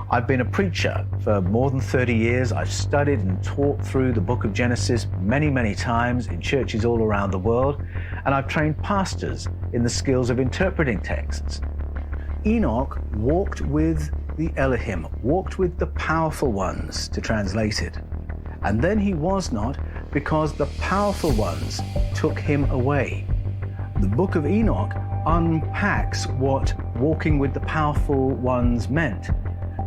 I've been a preacher for more than 30 years. I've studied and taught through the book of Genesis many, many times in churches all around the world, and I've trained pastors in the skills of interpreting texts. Enoch walked with the Elohim, walked with the powerful ones, to translate it. And then he was not, because the powerful ones took him away. The book of Enoch unpacks what walking with the powerful ones meant,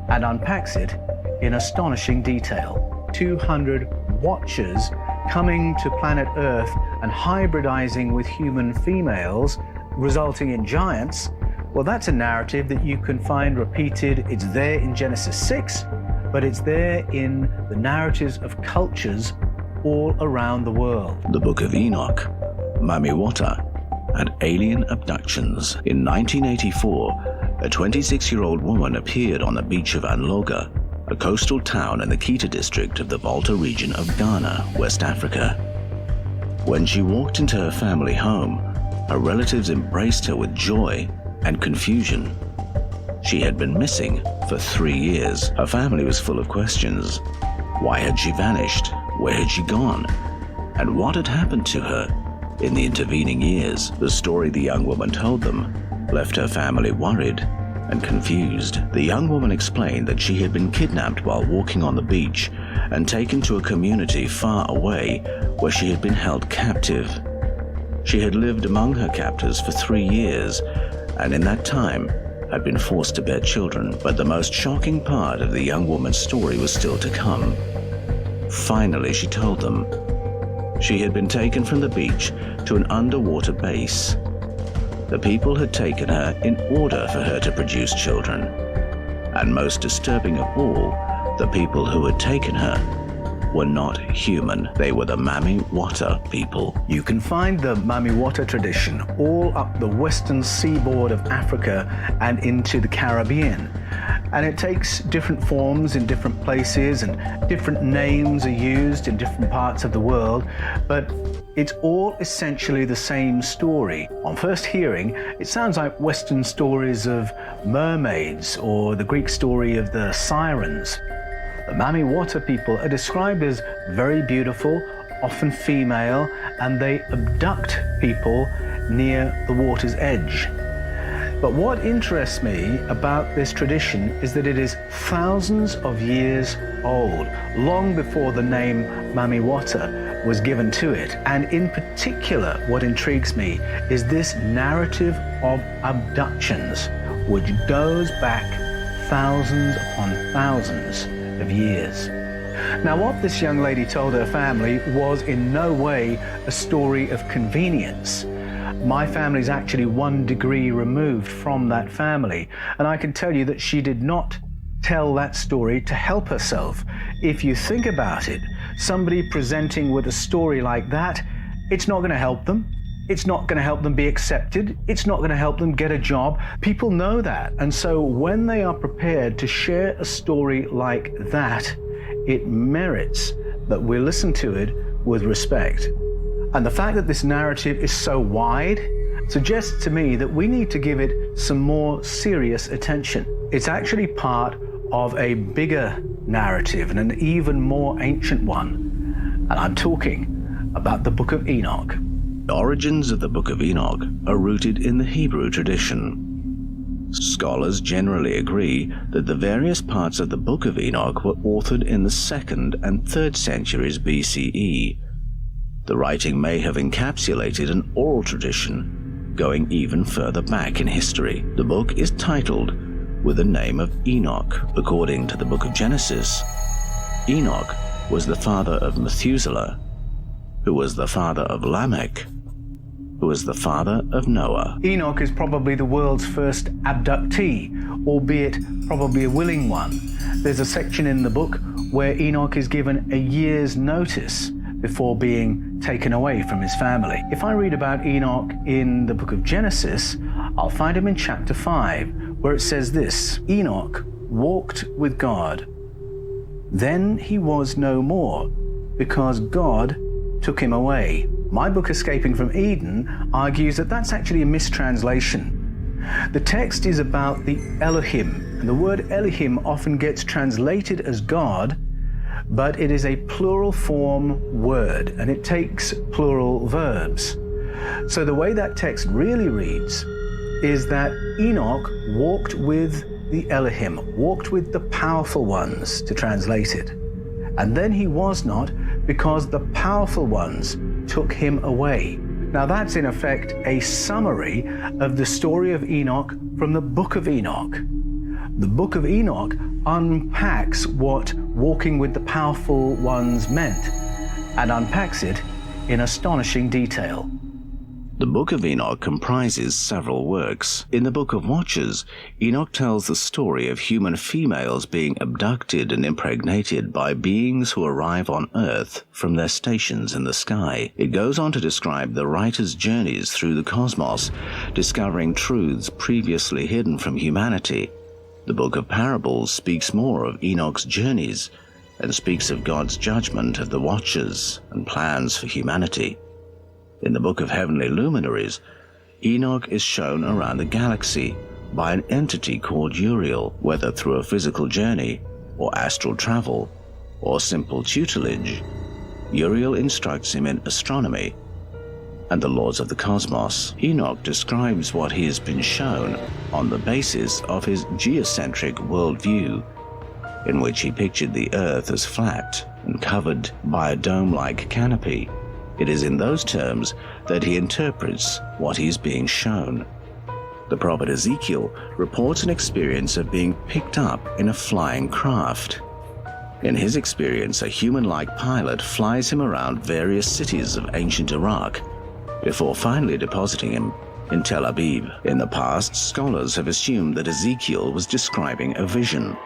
and unpacks it in astonishing detail. 200 watchers coming to planet Earth and hybridizing with human females, resulting in giants. Well, that's a narrative that you can find repeated. It's there in Genesis 6, but it's there in the narratives of cultures all around the world. The Book of Enoch, Mami Wata, and alien abductions. In 1984, a 26-year-old woman appeared on the beach of Anloga, a coastal town in the Kita district of the Volta region of Ghana, West Africa. When she walked into her family home, her relatives embraced her with joy and confusion. She had been missing for 3 years. Her family was full of questions. Why had she vanished? Where had she gone? And what had happened to her in the intervening years? The story the young woman told them left her family worried and confused. The young woman explained that she had been kidnapped while walking on the beach and taken to a community far away where she had been held captive. She had lived among her captors for 3 years, and in that time had been forced to bear children. But the most shocking part of the young woman's story was still to come. Finally, she told them she had been taken from the beach to an underwater base. The people had taken her in order for her to produce children. And most disturbing of all, the people who had taken her were not human. They were the Mami Wata people. You can find the Mami Wata tradition all up the western seaboard of Africa and into the Caribbean. And it takes different forms in different places, and different names are used in different parts of the world, but it's all essentially the same story. On first hearing, it sounds like Western stories of mermaids or the Greek story of the sirens. The Mami Wata people are described as very beautiful, often female, and they abduct people near the water's edge. But what interests me about this tradition is that it is thousands of years old, long before the name Mami Wata was given to it. And in particular, what intrigues me is this narrative of abductions, which goes back thousands upon thousands of years. Now, what this young lady told her family was in no way a story of convenience. My family's actually 1 degree removed from that family, and I can tell you that she did not tell that story to help herself. If you think about it, somebody presenting with a story like that, it's not going to help them. It's not going to help them be accepted. It's not going to help them get a job. People know that. And so when they are prepared to share a story like that, it merits that we listen to it with respect. And the fact that this narrative is so wide suggests to me that we need to give it some more serious attention. It's actually part of a bigger narrative and an even more ancient one. And I'm talking about the Book of Enoch. The origins of the Book of Enoch are rooted in the Hebrew tradition. Scholars generally agree that the various parts of the Book of Enoch were authored in the 2nd and 3rd centuries BCE. The writing may have encapsulated an oral tradition going even further back in history. The book is titled with the name of Enoch. According to the Book of Genesis, Enoch was the father of Methuselah, who was the father of Lamech, who was the father of Noah. Enoch is probably the world's first abductee, albeit probably a willing one. There's a section in the book where Enoch is given a year's notice before being taken away from his family. If I read about Enoch in the book of Genesis, I'll find him in chapter 5, where it says this: Enoch walked with God. Then he was no more, because God took him away. My book, Escaping from Eden, argues that that's actually a mistranslation. The text is about the Elohim, And the word Elohim often gets translated as God, but it is a plural form word, and it takes plural verbs. So the way that text really reads is that Enoch walked with the Elohim, walked with the powerful ones, to translate it. And then he was not, because the powerful ones took him away. Now that's in effect a summary of the story of Enoch from the book of Enoch. The book of Enoch unpacks what walking with the powerful ones meant, and unpacks it in astonishing detail. The Book of Enoch comprises several works. In the Book of Watchers, Enoch tells the story of human females being abducted and impregnated by beings who arrive on Earth from their stations in the sky. It goes on to describe the writer's journeys through the cosmos, discovering truths previously hidden from humanity. The Book of Parables speaks more of Enoch's journeys and speaks of God's judgment of the Watchers and plans for humanity. In the Book of Heavenly Luminaries, Enoch is shown around the galaxy by an entity called Uriel, whether through a physical journey, or astral travel, or simple tutelage. Uriel instructs him in astronomy and the laws of the cosmos. Enoch describes what he has been shown on the basis of his geocentric worldview, in which he pictured the Earth as flat and covered by a dome-like canopy. It is in those terms that he interprets what he is being shown. The prophet Ezekiel reports an experience of being picked up in a flying craft. In his experience, a human-like pilot flies him around various cities of ancient Iraq before finally depositing him in Tel Aviv. In the past, scholars have assumed that Ezekiel was describing a vision.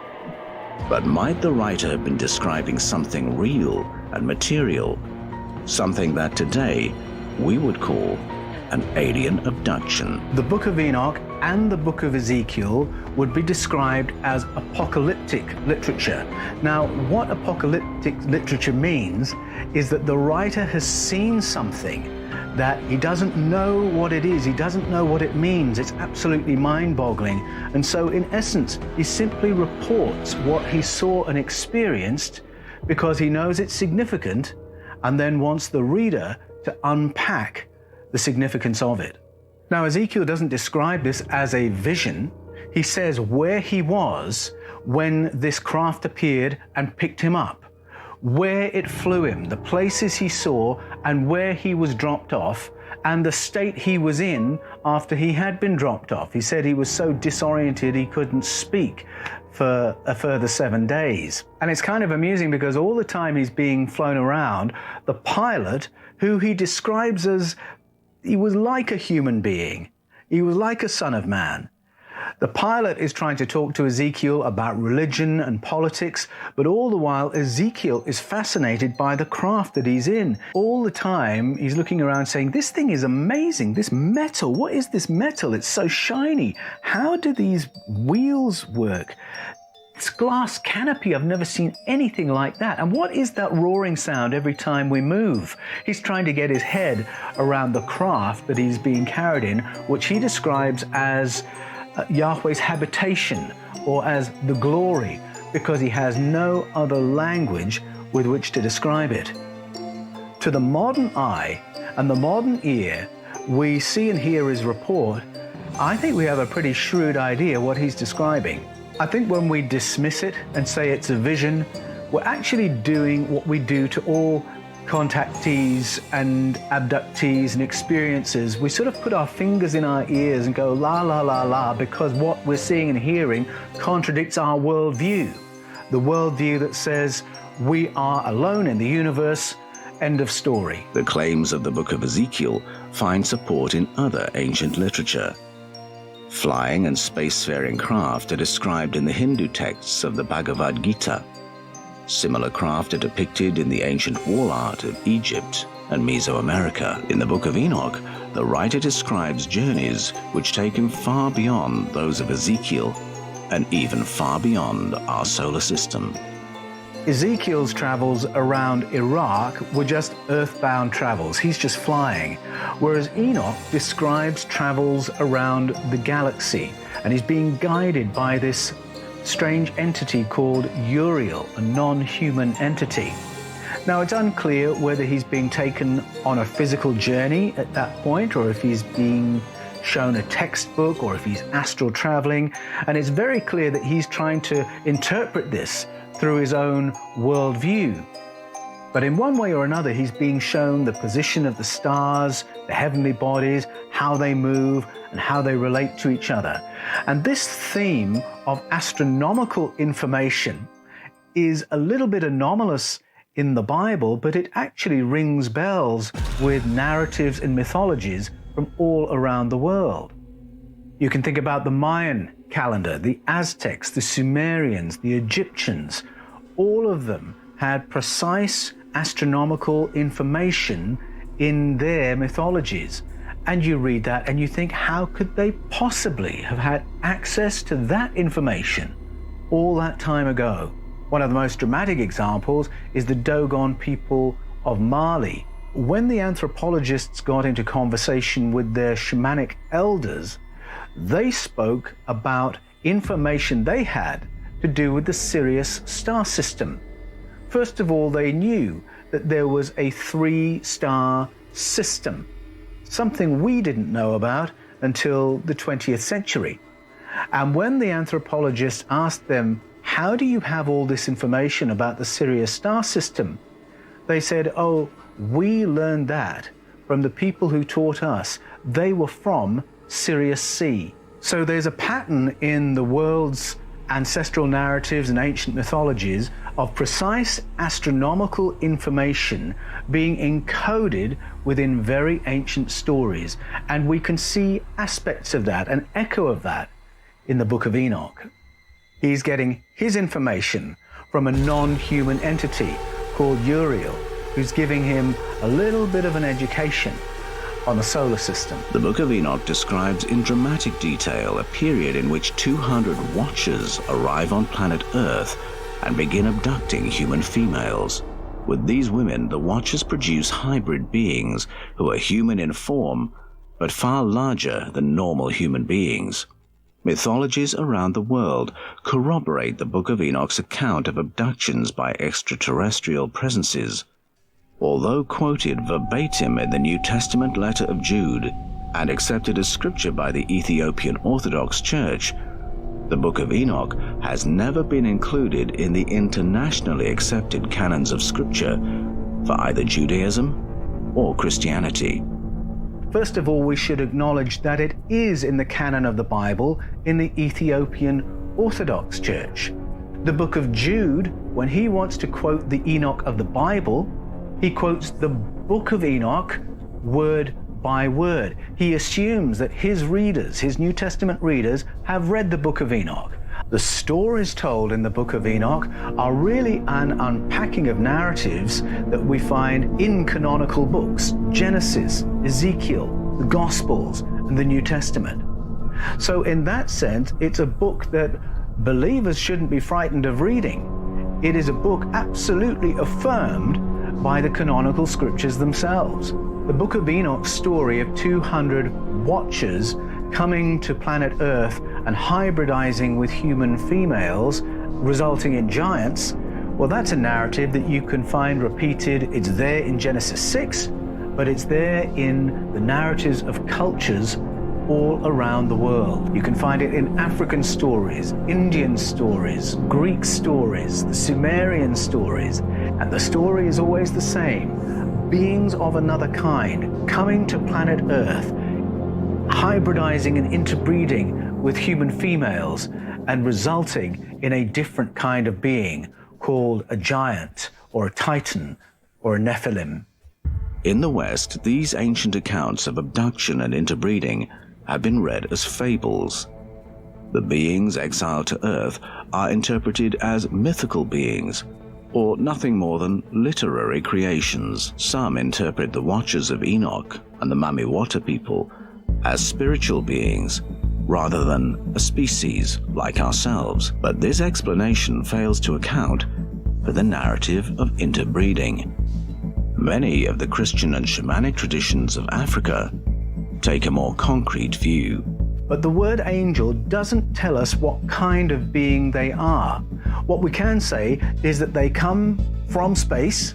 But might the writer have been describing something real and material, something that today we would call an alien abduction? The book of Enoch and the book of Ezekiel would be described as apocalyptic literature. Now, what apocalyptic literature means is that the writer has seen something that he doesn't know what it is, he doesn't know what it means, it's absolutely mind-boggling. And so in essence, he simply reports what he saw and experienced because he knows it's significant, and then wants the reader to unpack the significance of it. Now, Ezekiel doesn't describe this as a vision. He says where he was when this craft appeared and picked him up, where it flew him, the places he saw, and where he was dropped off, and the state he was in after he had been dropped off. He said he was so disoriented he couldn't speak for a further 7 days. And it's kind of amusing because all the time he's being flown around, the pilot, who he describes as, he was like a human being, he was like a son of man. The pilot is trying to talk to Ezekiel about religion and politics, but all the while Ezekiel is fascinated by the craft that he's in. All the time he's looking around saying, this thing is amazing, this metal, what is this metal? It's so shiny. How do these wheels work? This glass canopy, I've never seen anything like that. And what is that roaring sound every time we move? He's trying to get his head around the craft that he's being carried in, which he describes as Yahweh's habitation, or as the glory, because he has no other language with which to describe it. To the modern eye and the modern ear, we see and hear his report. I think we have a pretty shrewd idea what he's describing. I think when we dismiss it and say it's a vision, we're actually doing what we do to all contactees and abductees and experiences. We sort of put our fingers in our ears and go la la la la because what we're seeing and hearing contradicts our worldview. The worldview that says we are alone in the universe, end of story. The claims of the book of Ezekiel find support in other ancient literature. Flying and spacefaring craft are described in the Hindu texts of the Bhagavad Gita. Similar craft are depicted in the ancient wall art of Egypt and Mesoamerica. In the Book of Enoch, the writer describes journeys which take him far beyond those of Ezekiel and even far beyond our solar system. Ezekiel's travels around Iraq were just earthbound travels. He's just flying. Whereas Enoch describes travels around the galaxy, and he's being guided by this strange entity called Uriel, a non-human entity. Now, it's unclear whether he's being taken on a physical journey at that point, or if he's being shown a textbook, or if he's astral traveling. And it's very clear that he's trying to interpret this through his own worldview. But in one way or another, he's being shown the position of the stars, the heavenly bodies, how they move, and how they relate to each other. And this theme of astronomical information is a little bit anomalous in the Bible, but it actually rings bells with narratives and mythologies from all around the world. You can think about the Mayan calendar, the Aztecs, the Sumerians, the Egyptians. All of them had precise astronomical information in their mythologies. And you read that and you think, how could they possibly have had access to that information all that time ago? One of the most dramatic examples is the Dogon people of Mali. When the anthropologists got into conversation with their shamanic elders, they spoke about information they had to do with the Sirius star system. First of all, they knew that there was a 3-star system, something we didn't know about until the 20th century. And when the anthropologists asked them, how do you have all this information about the Sirius star system? They said, oh, we learned that from the people who taught us. They were from Sirius C. So there's a pattern in the world's ancestral narratives and ancient mythologies of precise astronomical information being encoded within very ancient stories. And we can see aspects of that, an echo of that, in the Book of Enoch. He's getting his information from a non-human entity called Uriel, who's giving him a little bit of an education on the solar system. The Book of Enoch describes in dramatic detail a period in which 200 watchers arrive on planet Earth and begin abducting human females. With these women, the watchers produce hybrid beings who are human in form, but far larger than normal human beings. Mythologies around the world corroborate the Book of Enoch's account of abductions by extraterrestrial presences. Although quoted verbatim in the New Testament letter of Jude and accepted as scripture by the Ethiopian Orthodox Church, the Book of Enoch has never been included in the internationally accepted canons of scripture for either Judaism or Christianity. First of all, we should acknowledge that it is in the canon of the Bible in the Ethiopian Orthodox Church. The book of Jude, when he wants to quote the Enoch of the Bible, he quotes the Book of Enoch word by word. He assumes that his readers, his New Testament readers, have read the Book of Enoch. The stories told in the Book of Enoch are really an unpacking of narratives that we find in canonical books, Genesis, Ezekiel, the Gospels, and the New Testament. So in that sense, it's a book that believers shouldn't be frightened of reading. It is a book absolutely affirmed by the canonical scriptures themselves. The Book of Enoch's story of 200 watchers coming to planet Earth and hybridizing with human females, resulting in giants, well, that's a narrative that you can find repeated. It's there in Genesis 6, but it's there in the narratives of cultures all around the world. You can find it in African stories, Indian stories, Greek stories, the Sumerian stories, and the story is always the same. Beings of another kind coming to planet Earth, hybridizing and interbreeding with human females and resulting in a different kind of being called a giant or a titan or a Nephilim. In the West, these ancient accounts of abduction and interbreeding have been read as fables. The beings exiled to Earth are interpreted as mythical beings, or nothing more than literary creations. Some interpret the Watchers of Enoch and the Mamiwata people as spiritual beings rather than a species like ourselves, but this explanation fails to account for the narrative of interbreeding. Many of the Christian and shamanic traditions of Africa take a more concrete view. But the word angel doesn't tell us what kind of being they are. What we can say is that they come from space,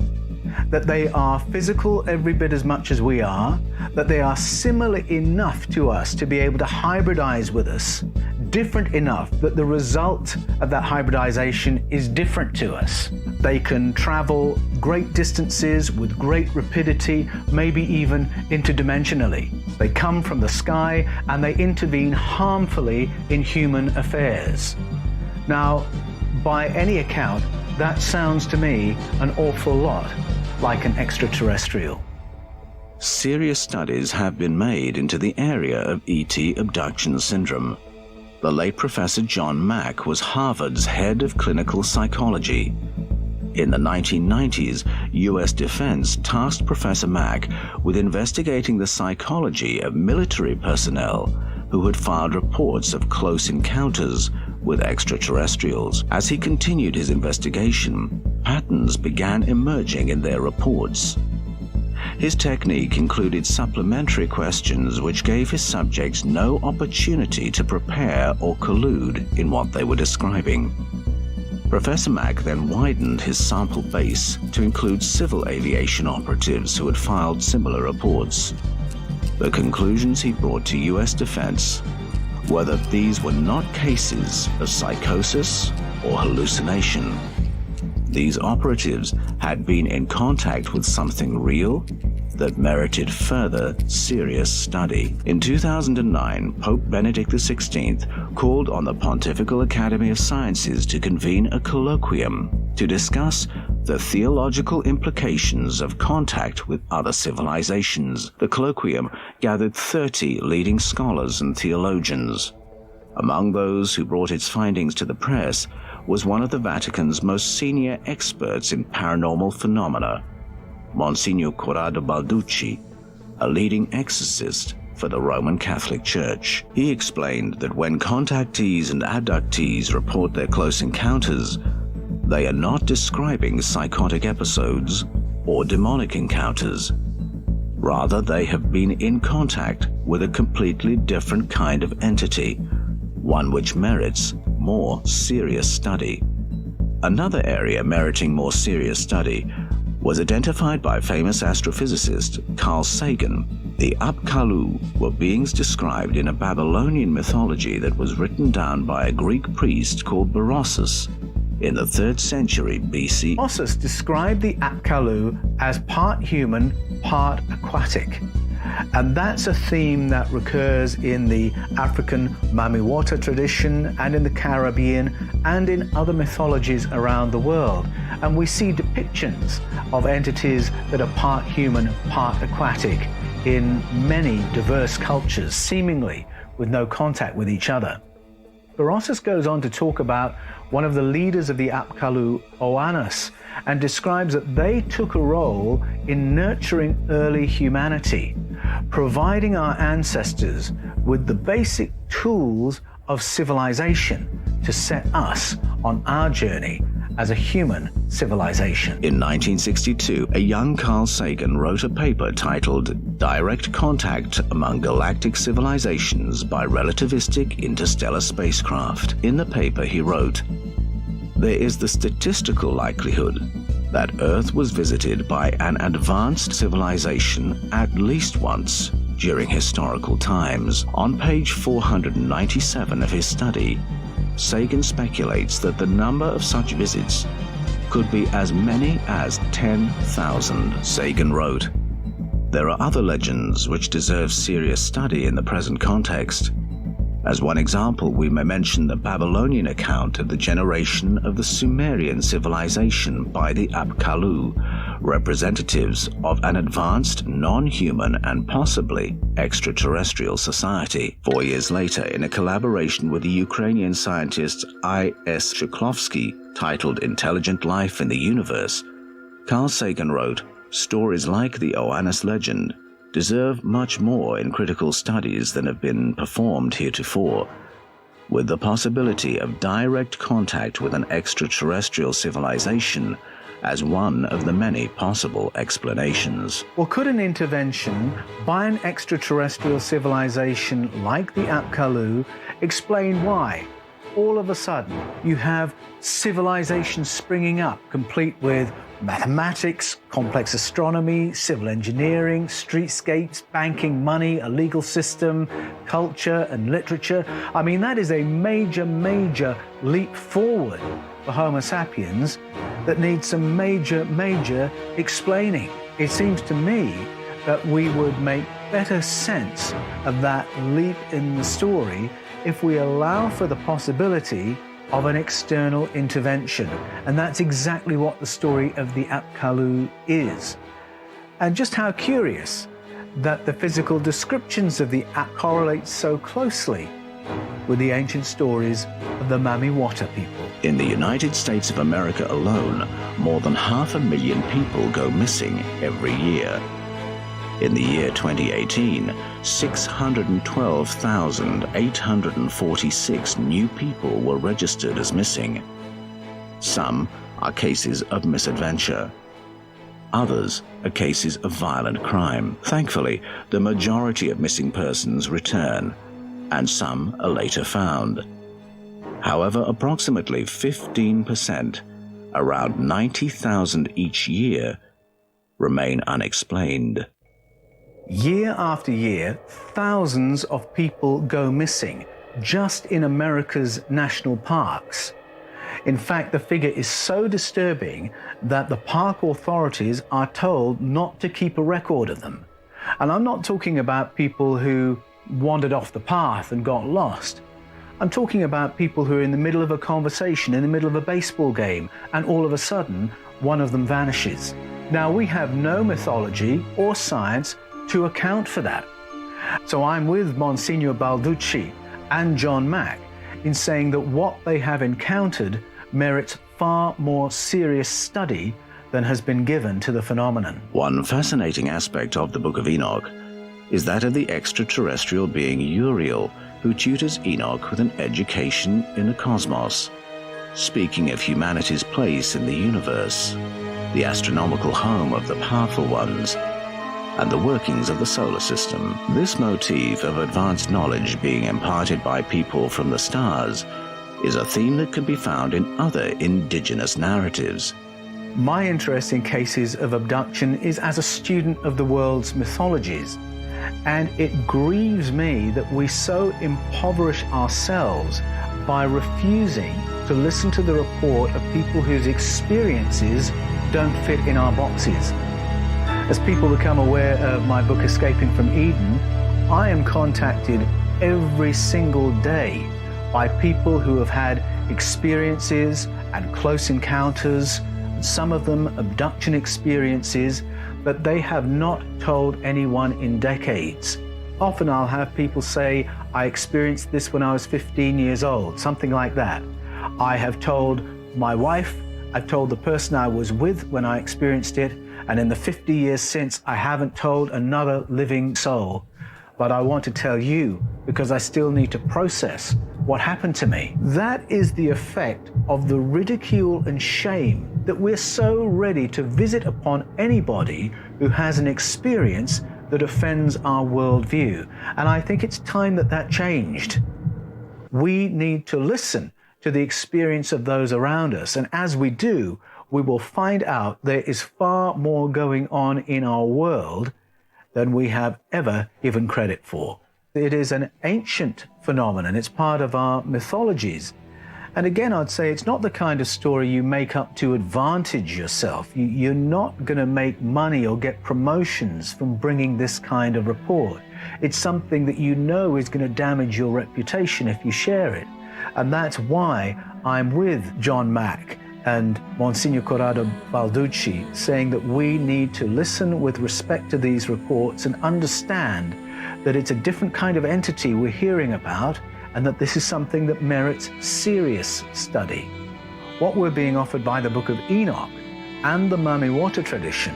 that they are physical every bit as much as we are, that they are similar enough to us to be able to hybridize with us, different enough that the result of that hybridization is different to us. They can travel great distances with great rapidity, maybe even interdimensionally. They come from the sky and they intervene harmfully in human affairs. Now, by any account, that sounds to me an awful lot like an extraterrestrial. Serious studies have been made into the area of ET abduction syndrome. The late Professor John Mack was Harvard's head of clinical psychology. In the 1990s, U.S. Defense tasked Professor Mack with investigating the psychology of military personnel who had filed reports of close encounters with extraterrestrials. As he continued his investigation, patterns began emerging in their reports. His technique included supplementary questions which gave his subjects no opportunity to prepare or collude in what they were describing. Professor Mack then widened his sample base to include civil aviation operatives who had filed similar reports. The conclusions he brought to U.S. Defense were that these were not cases of psychosis or hallucination. These operatives had been in contact with something real that merited further serious study. In 2009, Pope Benedict XVI called on the Pontifical Academy of Sciences to convene a colloquium to discuss the theological implications of contact with other civilizations. The colloquium gathered 30 leading scholars and theologians. Among those who brought its findings to the press was one of the Vatican's most senior experts in paranormal phenomena, Monsignor Corrado Balducci, a leading exorcist for the Roman Catholic Church. He explained that when contactees and abductees report their close encounters, they are not describing psychotic episodes or demonic encounters. Rather, they have been in contact with a completely different kind of entity, one which merits more serious study. Another area meriting more serious study was identified by famous astrophysicist Carl Sagan. The Apkallu were beings described in a Babylonian mythology that was written down by a Greek priest called Berossus in the 3rd century BC. Berossus described the Apkallu as part human, part aquatic. And that's a theme that recurs in the African Mamiwata tradition and in the Caribbean and in other mythologies around the world. And we see depictions of entities that are part human, part aquatic in many diverse cultures, seemingly with no contact with each other. Berossus goes on to talk about one of the leaders of the Apkallu, Oannes, and describes that they took a role in nurturing early humanity, providing our ancestors with the basic tools of civilization to set us on our journey as a human civilization. In 1962, a young Carl Sagan wrote a paper titled Direct Contact Among Galactic Civilizations by Relativistic Interstellar Spacecraft. In the paper he wrote, "There is the statistical likelihood that Earth was visited by an advanced civilization at least once during historical times." On page 497 of his study, Sagan speculates that the number of such visits could be as many as 10,000. Sagan wrote, "There are other legends which deserve serious study in the present context. As one example, we may mention the Babylonian account of the generation of the Sumerian civilization by the Apkallu, representatives of an advanced non-human and possibly extraterrestrial society. 4 years later, in a collaboration with the Ukrainian scientist I.S. Shklovsky, titled Intelligent Life in the Universe, Carl Sagan wrote, "Stories like the Oannes legend deserve much more in critical studies than have been performed heretofore. With the possibility of direct contact with an extraterrestrial civilization, as one of the many possible explanations. Well, could an intervention by an extraterrestrial civilization like the Apkallu explain why all of a sudden you have civilizations springing up, complete with mathematics, complex astronomy, civil engineering, streetscapes, banking, money, a legal system, culture and literature? I mean, that is a major, major leap forward for Homo sapiens that needs some major, major explaining. It seems to me that we would make better sense of that leap in the story if we allow for the possibility of an external intervention. And that's exactly what the story of the Apkallu is. And just how curious that the physical descriptions of the App correlate so closely with the ancient stories of the Mamiwata people. In the United States of America alone, more than 500,000 people go missing every year. In the year 2018, 612,846 new people were registered as missing. Some are cases of misadventure. Others are cases of violent crime. Thankfully, the majority of missing persons return, and some are later found. However, approximately 15%, around 90,000 each year, remain unexplained. Year after year, thousands of people go missing just in America's national parks. In fact, the figure is so disturbing that the park authorities are told not to keep a record of them. And I'm not talking about people who wandered off the path and got lost. I'm talking about people who are in the middle of a conversation, in the middle of a baseball game, and all of a sudden, one of them vanishes. Now, we have no mythology or science to account for that. So I'm with Monsignor Balducci and John Mack in saying that what they have encountered merits far more serious study than has been given to the phenomenon. One fascinating aspect of the Book of Enoch is that of the extraterrestrial being Uriel, who tutors Enoch with an education in the cosmos, speaking of humanity's place in the universe, the astronomical home of the powerful ones, and the workings of the solar system. This motif of advanced knowledge being imparted by people from the stars is a theme that can be found in other indigenous narratives. My interest in cases of abduction is as a student of the world's mythologies, and it grieves me that we so impoverish ourselves by refusing to listen to the report of people whose experiences don't fit in our boxes. As people become aware of my book Escaping from Eden, I am contacted every single day by people who have had experiences and close encounters, some of them abduction experiences, that they have not told anyone in decades. Often I'll have people say, I experienced this when I was 15 years old, something like that. I have told my wife, I've told the person I was with when I experienced it, and in the 50 years since, I haven't told another living soul. But I want to tell you because I still need to process what happened to me. That is the effect of the ridicule and shame that we're so ready to visit upon anybody who has an experience that offends our worldview. And I think it's time that that changed. We need to listen to the experience of those around us. And as we do, we will find out there is far more going on in our world than we have ever given credit for. It is an ancient phenomenon. It's part of our mythologies. And again, I'd say it's not the kind of story you make up to advantage yourself. You're not going to make money or get promotions from bringing this kind of report. It's something that you know is going to damage your reputation if you share it. And that's why I'm with John Mack and Monsignor Corrado Balducci, saying that we need to listen with respect to these reports and understand that it's a different kind of entity we're hearing about, and that this is something that merits serious study. What we're being offered by the Book of Enoch and the Mamiwata tradition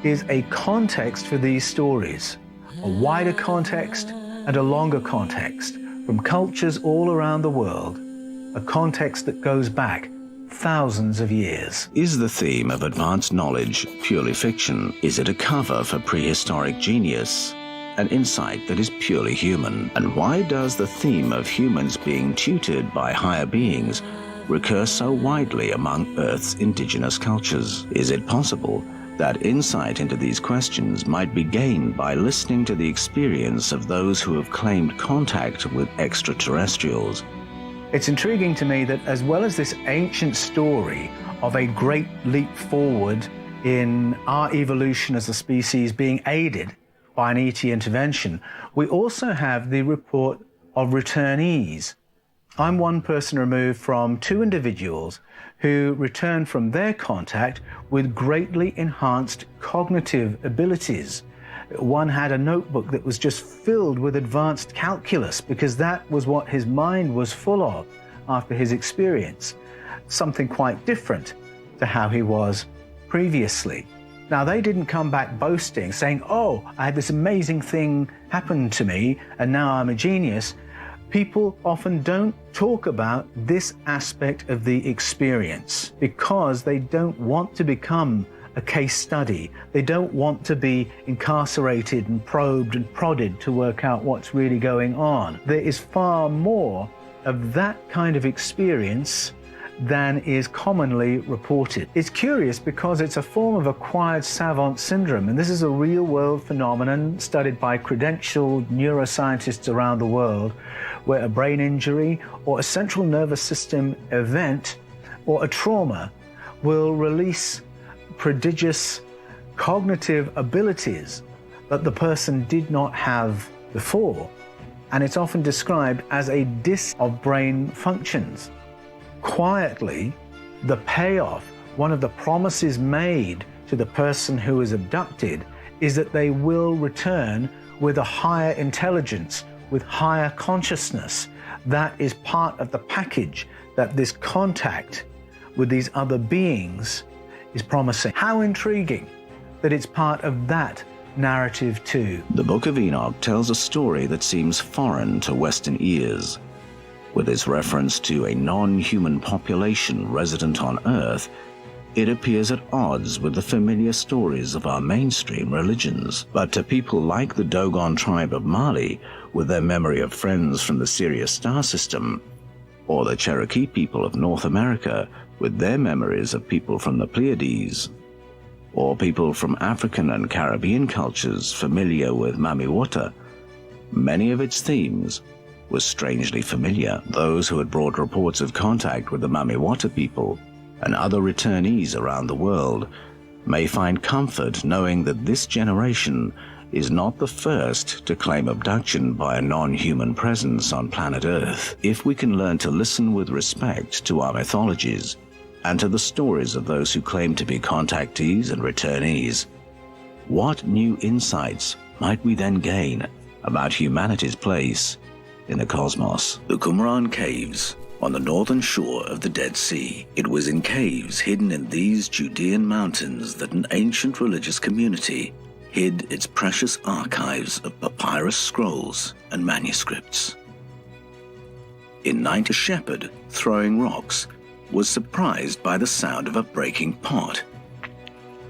is a context for these stories, a wider context and a longer context from cultures all around the world, a context that goes back thousands of years. Is the theme of advanced knowledge purely fiction? Is it a cover for prehistoric genius? An insight that is purely human? And why does the theme of humans being tutored by higher beings recur so widely among Earth's indigenous cultures? Is it possible that insight into these questions might be gained by listening to the experience of those who have claimed contact with extraterrestrials? It's intriguing to me that as well as this ancient story of a great leap forward in our evolution as a species being aided by an ET intervention, we also have the report of returnees. I'm one person removed from two individuals who returned from their contact with greatly enhanced cognitive abilities. One had a notebook that was just filled with advanced calculus because that was what his mind was full of after his experience, something quite different to how he was previously. Now, they didn't come back boasting, saying, "Oh, I had this amazing thing happen to me and now I'm a genius." People often don't talk about this aspect of the experience because they don't want to become a case study. They don't want to be incarcerated and probed and prodded to work out what's really going on. There is far more of that kind of experience than is commonly reported. It's curious because it's a form of acquired savant syndrome, and this is a real-world phenomenon studied by credentialed neuroscientists around the world, where a brain injury or a central nervous system event or a trauma will release prodigious cognitive abilities that the person did not have before. And it's often described as a dis of brain functions. Quietly, the payoff, one of the promises made to the person who is abducted, is that they will return with a higher intelligence, with higher consciousness. That is part of the package that this contact with these other beings is promising. How intriguing that it's part of that narrative too. The Book of Enoch tells a story that seems foreign to Western ears. With its reference to a non-human population resident on Earth, it appears at odds with the familiar stories of our mainstream religions. But to people like the Dogon tribe of Mali, with their memory of friends from the Sirius star system, or the Cherokee people of North America, with their memories of people from the Pleiades, or people from African and Caribbean cultures familiar with Mamiwata, many of its themes were strangely familiar. Those who had brought reports of contact with the Mamiwata people and other returnees around the world may find comfort knowing that this generation is not the first to claim abduction by a non-human presence on planet Earth. If we can learn to listen with respect to our mythologies and to the stories of those who claim to be contactees and returnees, what new insights might we then gain about humanity's place in the cosmos? The Qumran Caves, on the northern shore of the Dead Sea. It was in caves hidden in these Judean mountains that an ancient religious community hid its precious archives of papyrus scrolls and manuscripts. In night, a shepherd throwing rocks was surprised by the sound of a breaking pot.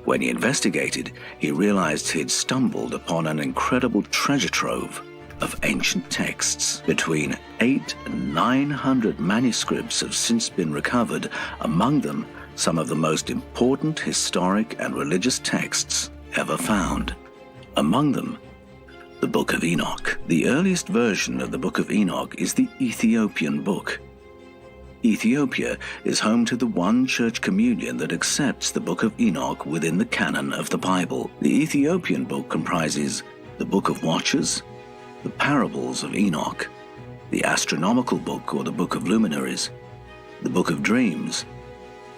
When he investigated, he realized he had stumbled upon an incredible treasure trove of ancient texts. Between 800 and 900 manuscripts have since been recovered, among them some of the most important historic and religious texts ever found. Among them, the Book of Enoch. The earliest version of the Book of Enoch is the Ethiopian book. Ethiopia is home to the one church communion that accepts the Book of Enoch within the canon of the Bible. The Ethiopian book comprises the Book of Watchers, the Parables of Enoch, the Astronomical Book or the Book of Luminaries, the Book of Dreams,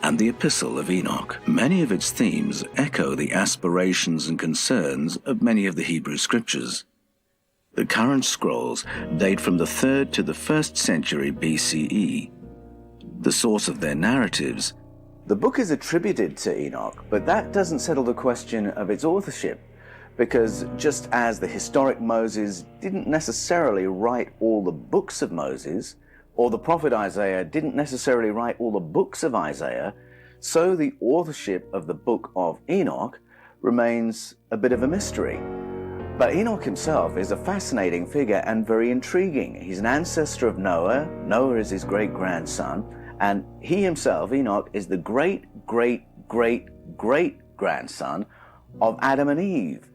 and the Epistle of Enoch. Many of its themes echo the aspirations and concerns of many of the Hebrew scriptures. The current scrolls date from the 3rd to the 1st century BCE. The source of their narratives. The book is attributed to Enoch, but that doesn't settle the question of its authorship, because just as the historic Moses didn't necessarily write all the books of Moses, or the prophet Isaiah didn't necessarily write all the books of Isaiah, so the authorship of the book of Enoch remains a bit of a mystery. But Enoch himself is a fascinating figure and very intriguing. He's an ancestor of Noah. Noah is his great-grandson, and he himself, Enoch, is the great-great-great-great-grandson of Adam and Eve,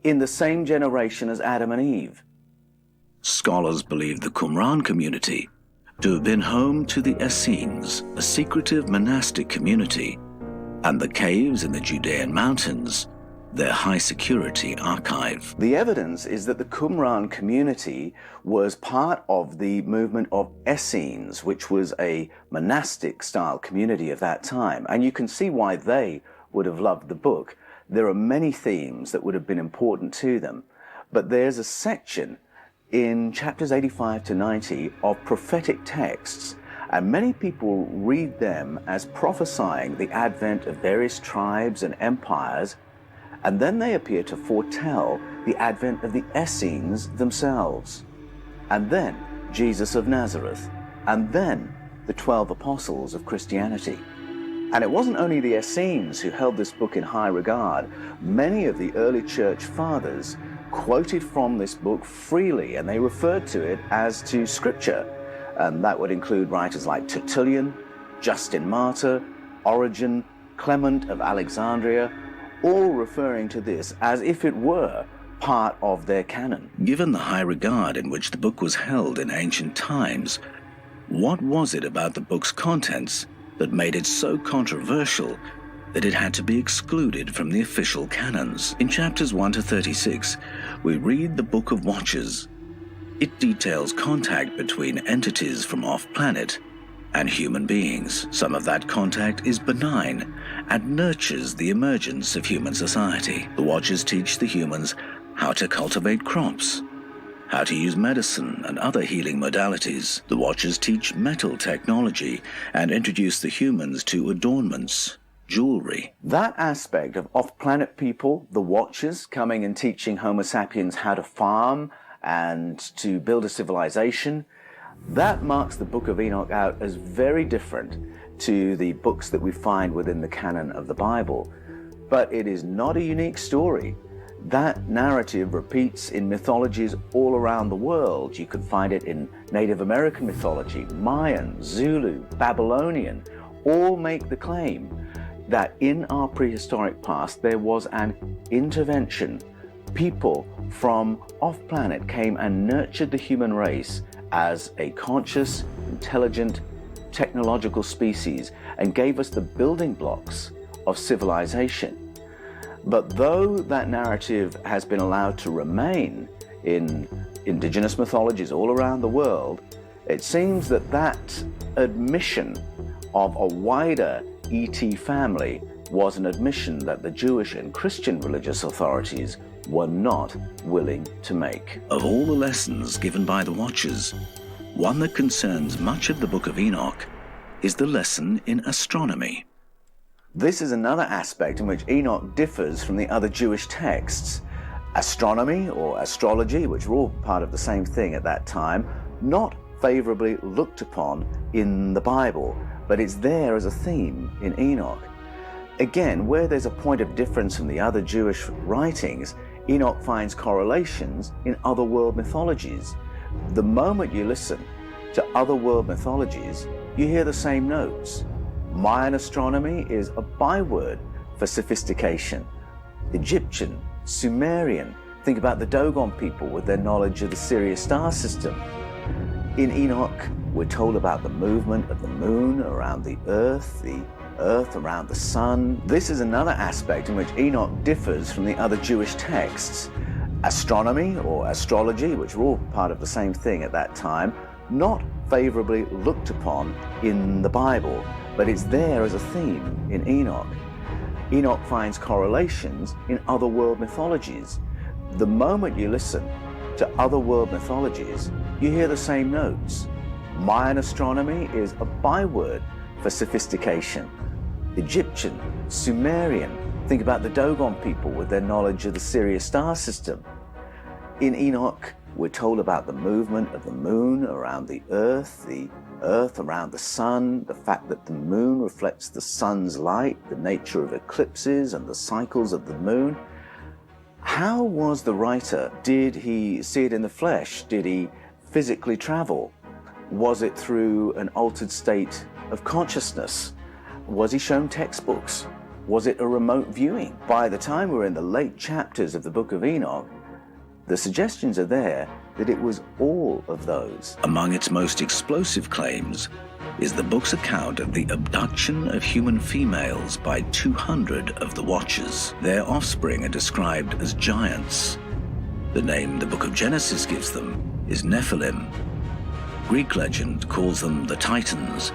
in the same generation as Adam and Eve. Scholars believe the Qumran community to have been home to the Essenes, a secretive monastic community, and the caves in the Judean mountains, their high-security archive. The evidence is that the Qumran community was part of the movement of Essenes, which was a monastic-style community of that time, and you can see why they would have loved the book. There are many themes that would have been important to them, but there's a section in chapters 85 to 90 of prophetic texts, and many people read them as prophesying the advent of various tribes and empires, and then they appear to foretell the advent of the Essenes themselves, and then Jesus of Nazareth, and then the 12 apostles of Christianity. And it wasn't only the Essenes who held this book in high regard. Many of the early church fathers quoted from this book freely, and they referred to it as to Scripture. And that would include writers like Tertullian, Justin Martyr, Origen, Clement of Alexandria, all referring to this as if it were part of their canon. Given the high regard in which the book was held in ancient times, what was it about the book's contents that made it so controversial that it had to be excluded from the official canons? In chapters 1 to 36, we read the Book of Watchers. It details contact between entities from off-planet and human beings. Some of that contact is benign and nurtures the emergence of human society. The Watchers teach the humans how to cultivate crops, how to use medicine and other healing modalities. The Watchers teach metal technology and introduce the humans to adornments, jewelry. That aspect of off-planet people, the Watchers, coming and teaching Homo sapiens how to farm and to build a civilization, that marks the Book of Enoch out as very different to the books that we find within the canon of the Bible. But it is not a unique story. That narrative repeats in mythologies all around the world. You can find it in Native American mythology, Mayan, Zulu, Babylonian. All make the claim that in our prehistoric past there was an intervention. People from off-planet came and nurtured the human race as a conscious, intelligent, technological species and gave us the building blocks of civilization. But though that narrative has been allowed to remain in indigenous mythologies all around the world, it seems that that admission of a wider ET family was an admission that the Jewish and Christian religious authorities were not willing to make. Of all the lessons given by the Watchers, one that concerns much of the Book of Enoch is the lesson in astronomy. This is another aspect in which Enoch differs from the other Jewish texts. Astronomy or astrology, which were all part of the same thing at that time, not favorably looked upon in the Bible, but it's there as a theme in Enoch. Again, where there's a point of difference from the other Jewish writings, Enoch finds correlations in other world mythologies. The moment you listen to other world mythologies, you hear the same notes. Mayan astronomy is a byword for sophistication. Egyptian, Sumerian, think about the Dogon people with their knowledge of the Sirius star system. In Enoch, we're told about the movement of the moon around the earth around the sun. This is another aspect in which Enoch differs from the other Jewish texts. Astronomy or astrology, which were all part of the same thing at that time, not favorably looked upon in the Bible, but it's there as a theme in Enoch. Enoch finds correlations in other world mythologies. The moment you listen to other world mythologies, you hear the same notes. Mayan astronomy is a byword for sophistication. Egyptian, Sumerian, think about the Dogon people with their knowledge of the Sirius star system. In Enoch, we're told about the movement of the moon around the earth around the sun, the fact that the moon reflects the sun's light, the nature of eclipses and the cycles of the moon. How was the writer? Did he see it in the flesh? Did he physically travel? Was it through an altered state of consciousness? Was he shown textbooks? Was it a remote viewing? By the time we're in the late chapters of the book of Enoch, the suggestions are there that it was all of those. Among its most explosive claims is the book's account of the abduction of human females by 200 of the Watchers. Their offspring are described as giants. The name the book of Genesis gives them is Nephilim. Greek legend calls them the Titans,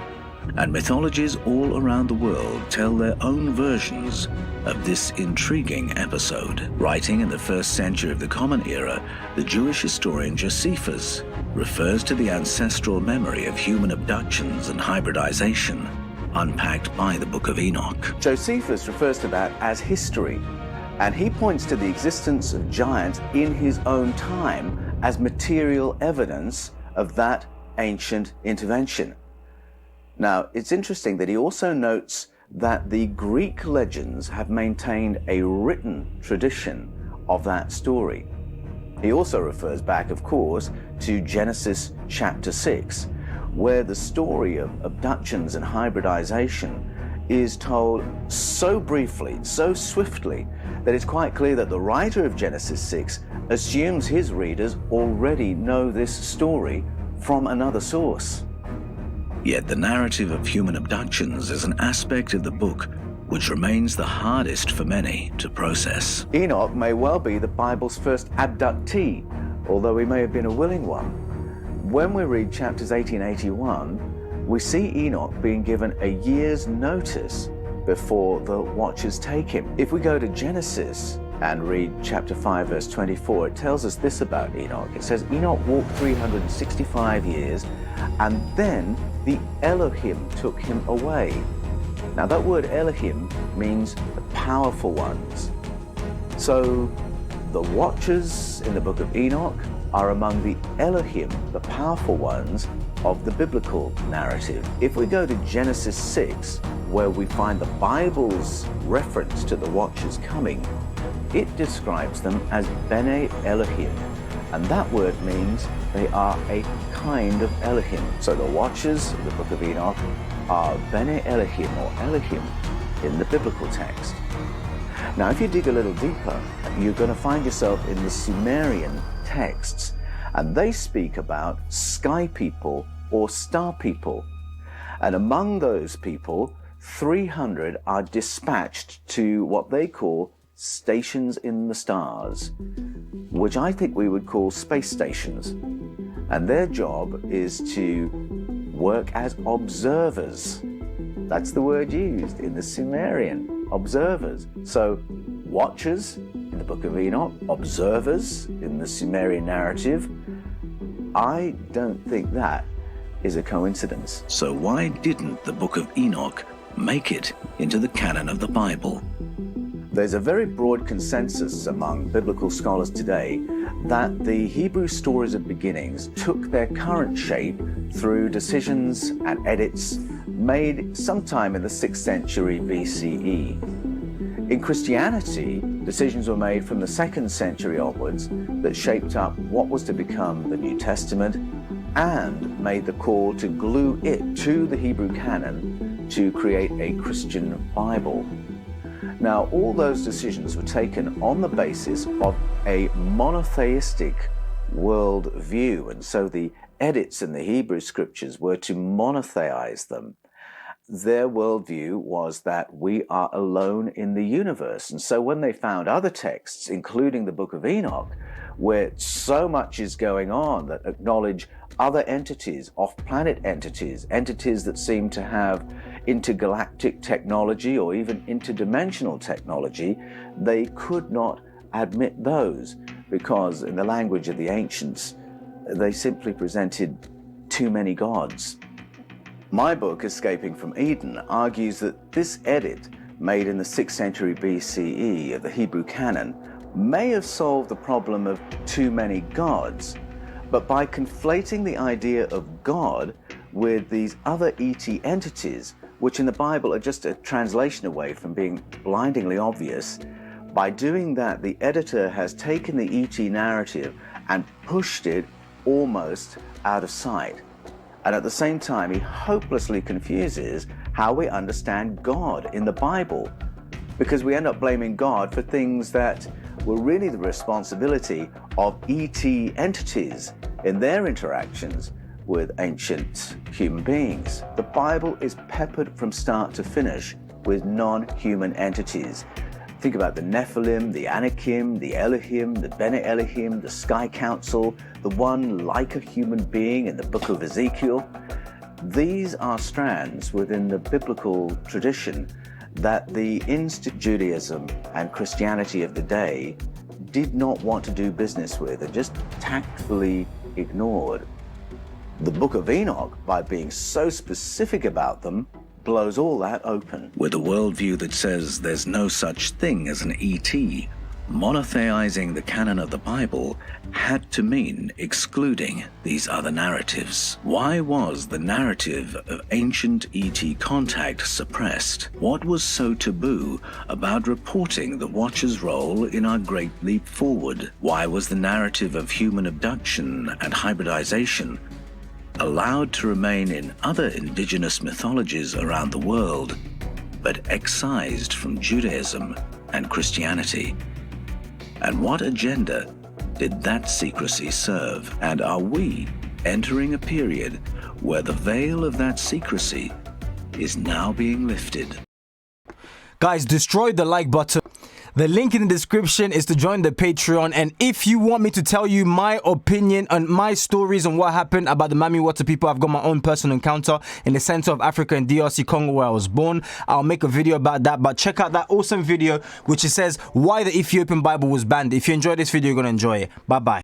and mythologies all around the world tell their own versions of this intriguing episode. Writing in the 1st century of the Common Era, the Jewish historian Josephus refers to the ancestral memory of human abductions and hybridization unpacked by the Book of Enoch. Josephus refers to that as history, and he points to the existence of giants in his own time as material evidence of that ancient intervention. Now, it's interesting that he also notes that the Greek legends have maintained a written tradition of that story. He also refers back, of course, to Genesis chapter 6, where the story of abductions and hybridization is told so briefly, so swiftly, that it's quite clear that the writer of Genesis 6 assumes his readers already know this story from another source. Yet the narrative of human abductions is an aspect of the book which remains the hardest for many to process. Enoch may well be the Bible's first abductee, although he may have been a willing one. When we read chapters 18 and 81, we see Enoch being given a year's notice before the Watchers take him. If we go to Genesis and read chapter 5 verse 24, it tells us this about Enoch. It says, Enoch walked 365 years, and then the Elohim took him away. Now that word Elohim means the powerful ones. So the Watchers in the book of Enoch are among the Elohim, the powerful ones of the biblical narrative. If we go to Genesis 6, where we find the Bible's reference to the Watchers coming, it describes them as Bene Elohim, and that word means they are a kind of Elohim. So the Watchers of the book of Enoch are Bene Elohim, or Elohim, in the biblical text. Now, if you dig a little deeper, you're going to find yourself in the Sumerian texts, and they speak about sky people or star people. And among those people, 300 are dispatched to what they call stations in the stars, which I think we would call space stations. And their job is to work as observers. That's the word used in the Sumerian, observers. So Watchers in the book of Enoch, observers in the Sumerian narrative. I don't think that is a coincidence. So why didn't the book of Enoch make it into the canon of the Bible? There's a very broad consensus among biblical scholars today that the Hebrew stories of beginnings took their current shape through decisions and edits made sometime in the 6th century BCE. In Christianity, decisions were made from the 2nd century onwards that shaped up what was to become the New Testament and made the call to glue it to the Hebrew canon to create a Christian Bible. Now, all those decisions were taken on the basis of a monotheistic world view, and so the edits in the Hebrew scriptures were to monotheize them. Their worldview was that we are alone in the universe, and so when they found other texts, including the book of Enoch, where so much is going on that acknowledge other entities, off-planet entities, entities that seem to have intergalactic technology or even interdimensional technology, they could not admit those because, in the language of the ancients, they simply presented too many gods. My book, Escaping from Eden, argues that this edit, made in the 6th century BCE of the Hebrew canon, may have solved the problem of too many gods, But by conflating the idea of God with these other ET entities, which in the Bible are just a translation away from being blindingly obvious, by doing that, the editor has taken the ET narrative and pushed it almost out of sight. And at the same time, he hopelessly confuses how we understand God in the Bible, because we end up blaming God for things that were really the responsibility of ET entities in their interactions with ancient human beings. The Bible is peppered from start to finish with non-human entities. Think about the Nephilim, the Anakim, the Elohim, the Bene Elohim, the Sky Council, the one like a human being in the book of Ezekiel. These are strands within the biblical tradition that the Judaism and Christianity of the day did not want to do business with and just tactfully ignored. The book of Enoch, by being so specific about them, blows all that open. With a worldview that says there's no such thing as an ET, monotheizing the canon of the Bible had to mean excluding these other narratives. Why was the narrative of ancient ET contact suppressed? What was so taboo about reporting the Watcher's role in our Great Leap Forward? Why was the narrative of human abduction and hybridization allowed to remain in other indigenous mythologies around the world, but excised from Judaism and Christianity? And what agenda did that secrecy serve? And are we entering a period where the veil of that secrecy is now being lifted? Guys, destroy the like button. The link in the description is to join the Patreon, and if you want me to tell you my opinion and my stories on what happened about the Mami Water people, I've got my own personal encounter in the center of Africa in DRC Congo where I was born. I'll make a video about that, but check out that awesome video which says why the Ethiopian Bible was banned. If you enjoyed this video, you're going to enjoy it. Bye-bye.